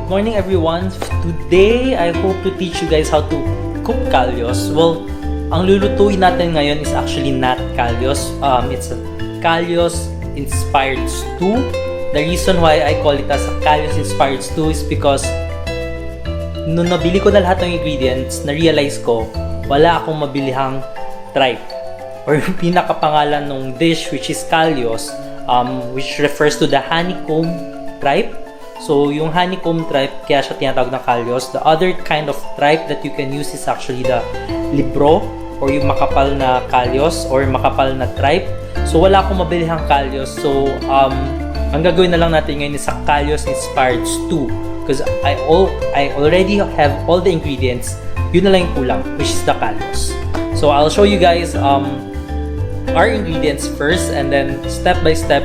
morning everyone. Today, I hope to teach you guys how to cook callos. Well, ang lulutuin natin ngayon is actually not callos. It's a callos inspired stew. The reason why I call it as a callos inspired stew is because nung nabili ko na lahat ng ingredients, na-realize ko, wala akong mabilihang tripe. Or yung pinakapangalan ng dish, which is callos, which refers to the honeycomb tripe. So, yung honeycomb tripe, kaya siya tinatawag na callos. The other kind of tripe that you can use is actually the libro or yung makapal na callos or makapal na tripe. So, wala akong mabilihang callos. So, ang gagawin na lang natin ngayon is a callos inspired stew. Because I already have all the ingredients. Yun na lang yung kulang, which is the callos. So, I'll show you guys our ingredients first and then step by step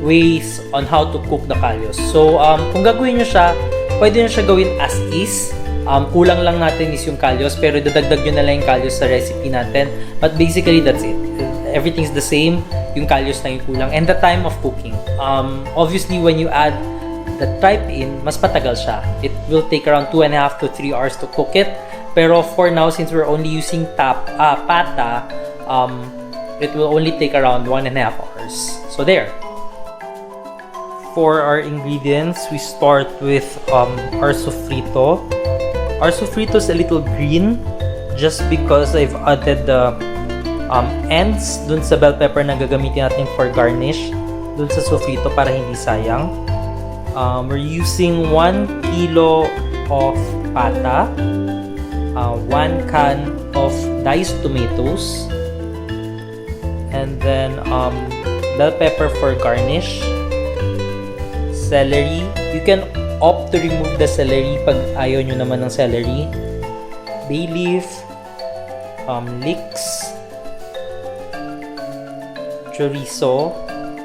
ways on how to cook the callos. So, kung gagawin nyo siya, pwede nyo siya gawin as is. Kulang lang natin is yung callos, pero dadagdag nyo na lang yung callos sa recipe natin. But basically, that's it. Everything's the same. Yung callos lang yung kulang. And the time of cooking. Obviously, when you add the tripe in, mas patagal siya. It will take around 2.5 to 3 hours to cook it. Pero for now, since we're only using pata, it will only take around 1.5 hours. So there. For our ingredients, we start with our sofrito. Our sofrito is a little green just because I've added the ends dun sa bell pepper na gagamitin natin for garnish dun sa sofrito para hindi sayang. We're using 1 kilo of pata, 1 can of diced tomatoes, and then bell pepper for garnish, celery. You can opt to remove the celery pag ayaw nyo naman ng celery, bay leaf, leeks, chorizo,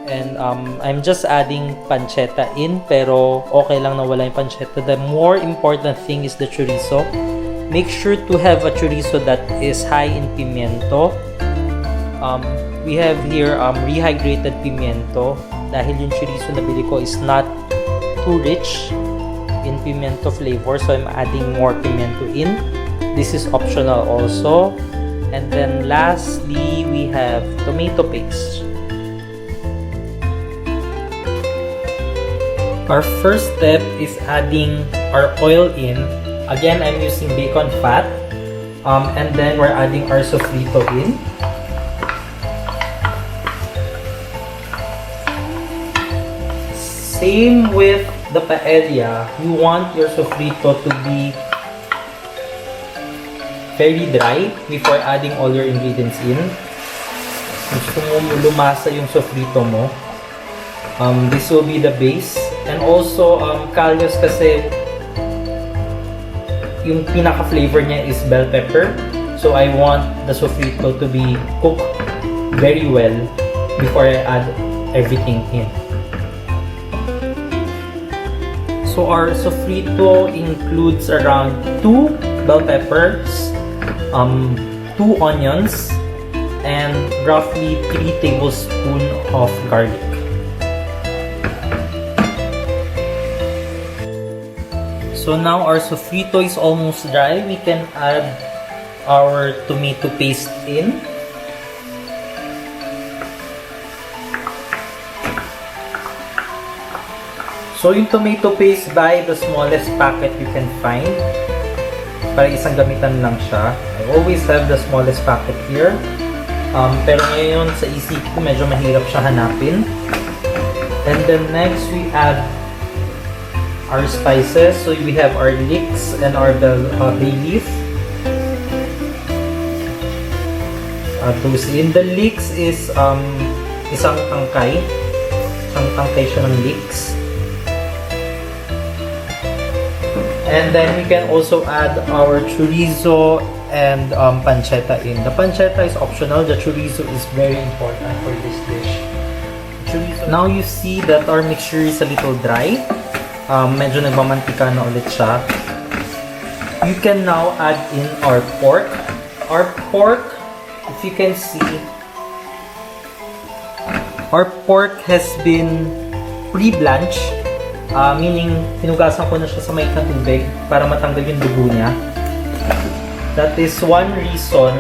and I'm just adding pancetta in, pero okay lang na wala yung pancetta. The more important thing is the chorizo. Make sure to have a chorizo that is high in pimiento. We have here rehydrated pimiento dahil yung chorizo na bili ko is not too rich in pimiento flavor, so I'm adding more pimiento in. This is optional also. And then lastly, we have tomato paste. Our first step is adding our oil in. Again, I'm using bacon fat. And then we're adding our sofrito in. Same with the paella. You want your sofrito to be very dry before adding all your ingredients in. Gusto mo lumasa yung sofrito mo. This will be the base. And also, callos kasi yung pinaka-flavor niya is bell pepper. So, I want the sofrito to be cooked very well before I add everything in. So, our sofrito includes around 2 bell peppers, 2 onions, and roughly 3 tablespoons of garlic. So now our sofrito is almost dry. We can add our tomato paste in. So yung tomato paste, buy the smallest packet you can find. Para isang gamitan lang siya. I always have the smallest packet here. Pero ngayon sa isip ko medyo mahirap siya hanapin. And then next we add our spices. So we have our leeks and our bay leaf. Those in the leeks is isang tangkay. Isang tangkay siya ng leeks. And then we can also add our chorizo and pancetta in. The pancetta is optional. The chorizo is very important for this dish. Now you see that our mixture is a little dry. Medyo nagmamantika na ulit siya. You can now add in our pork. Our pork, if you can see, our pork has been pre-blanched Meaning, hinugasan ko na siya sa mainit na tubig para matanggal yung dugo niya. That is one reason,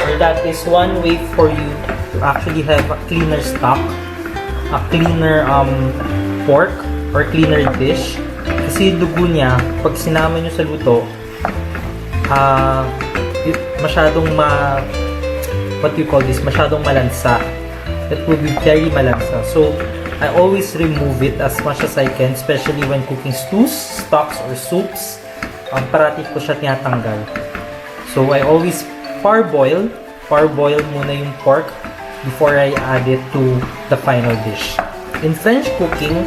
or that is one way for you to actually have a cleaner stock, a cleaner pork, or cleaner dish. Kasi yung dugo niya, pag sinama nyo sa luto, masyadong what do you call this? Masyadong malansa. It will be very malansa. So, I always remove it as much as I can, especially when cooking stews, stocks, or soups. Parati ko siya tinatanggal. So, I always parboil muna yung pork before I add it to the final dish. In French cooking,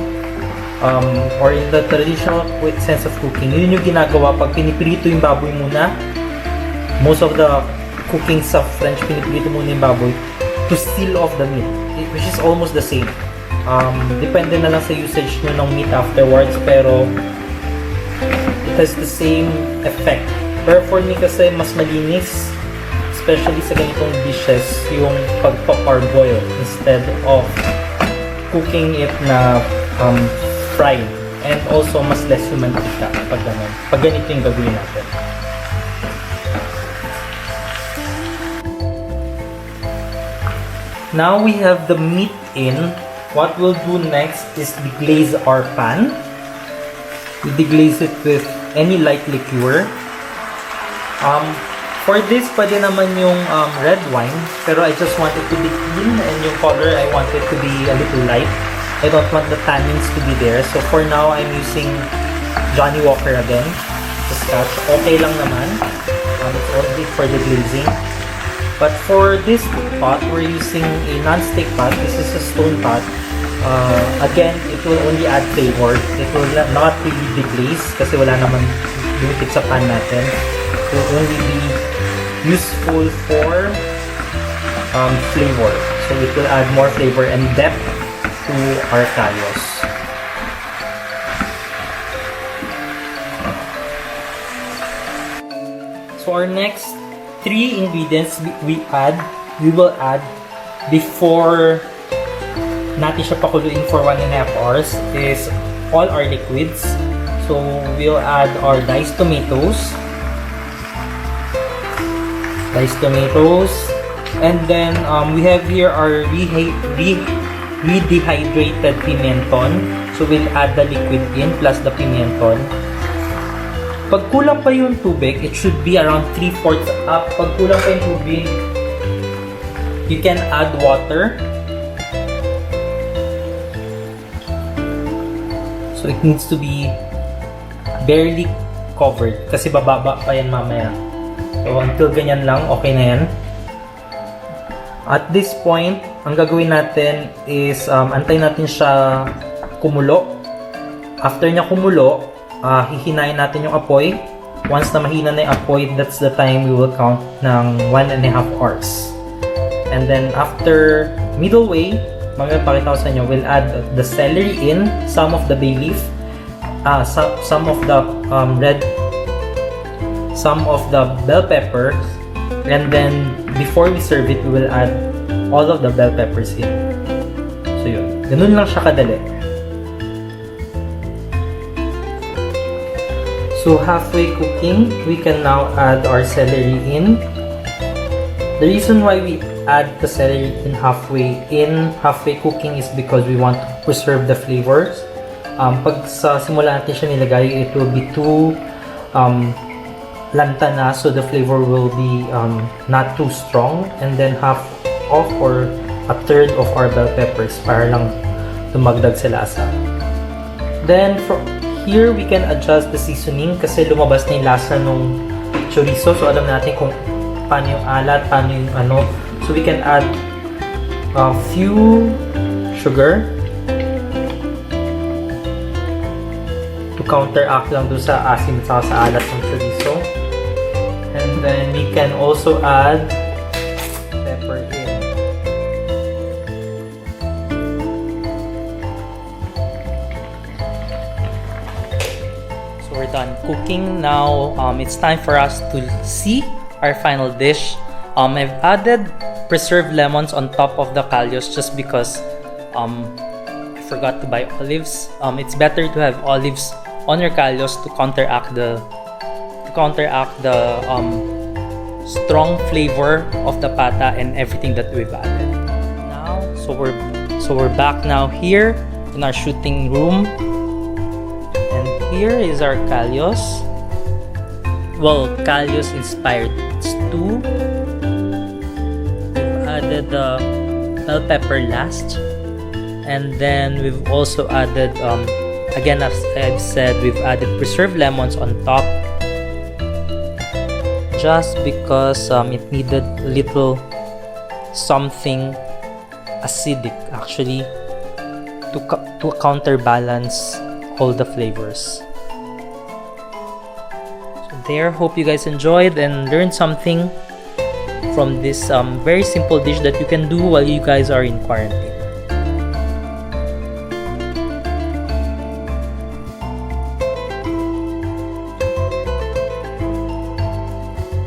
or in the traditional sense of cooking, yun yung ginagawa pag piniprito yung baboy muna. Most of the cooking sa French, piniprito muna yung baboy to seal off the meat, which is almost the same. Depende na lang sa usage nyo ng meat afterwards, pero it has the same effect. Pero for me kasi mas malinis, especially sa ganitong dishes, yung pagpa-parboil instead of cooking it na fried. And also mas less yung mantika pag ganun. Pag ganito yung gagawin natin. Now we have the meat in. What we'll do next is deglaze our pan. We deglaze it with any light liqueur. For this, pwede naman yung red wine, pero I just want it to be clean, and yung color, I want it to be a little light. I don't want the tannins to be there. So for now, I'm using Johnny Walker again, the Scotch. Okay lang naman. It's only for the glazing. But for this pot, we're using a non-stick pot. This is a stone pot. Again, it will only add flavor. It will not really deglaze kasi wala naman dumikit sa pan natin. It will only be useful for flavor. So it will add more flavor and depth to our callos. So our next 3 ingredients we will add before natin siya pakuluin for 1.5 hours is all our liquids. So we'll add our diced tomatoes, and then we have here our redehydrated pimenton. So we'll add the liquid in plus the pimenton. Pag kulang pa yung tubig, it should be around 3/4 up. Pag kulang pa yung tubig, you can add water. So it needs to be barely covered kasi bababa pa yan mamaya. So until ganyan lang, okay na yan. At this point, ang gagawin natin is antayin natin siya kumulo. After niya kumulo, hihinayin natin yung apoy. Once na mahina na yung apoy, that's the time we will count ng 1.5 hours. And then after middle way, magpapakita ko sa inyo, we'll add the celery in, some of the bay leaf, some of the some of the bell pepper, and then before we serve it, we will add all of the bell peppers in. So yun, ganun lang siya kadali. So halfway cooking, we can now add our celery in. The reason why we add the celery in halfway cooking is because we want to preserve the flavors. Pag sa simula natin siya nilagay, it will be too lanta na, so the flavor will be not too strong. And then half of or a third of our bell peppers para lang dumagdag sa lasa. Then from here, we can adjust the seasoning kasi lumabas na yung lasa nung chorizo. So alam natin kung paano yung alat, paano yung ano. So we can add a few sugar to counteract lang doon sa asin at sa alat ng chorizo. And then we can also add pepper in. So we're done cooking now. It's time for us to see our final dish. I've added preserved lemons on top of the callos just because I forgot to buy olives. It's better to have olives on your callos to counteract the strong flavor of the pata and everything that we've added. Now, so we're back now here in our shooting room, and here is our callos. Well, callos inspired stew. We've added the bell pepper last, and then we've also added again, as I've said, we've added preserved lemons on top, just because it needed a little something acidic actually to counterbalance all the flavors. So there, hope you guys enjoyed and learned something from this very simple dish that you can do while you guys are in quarantine.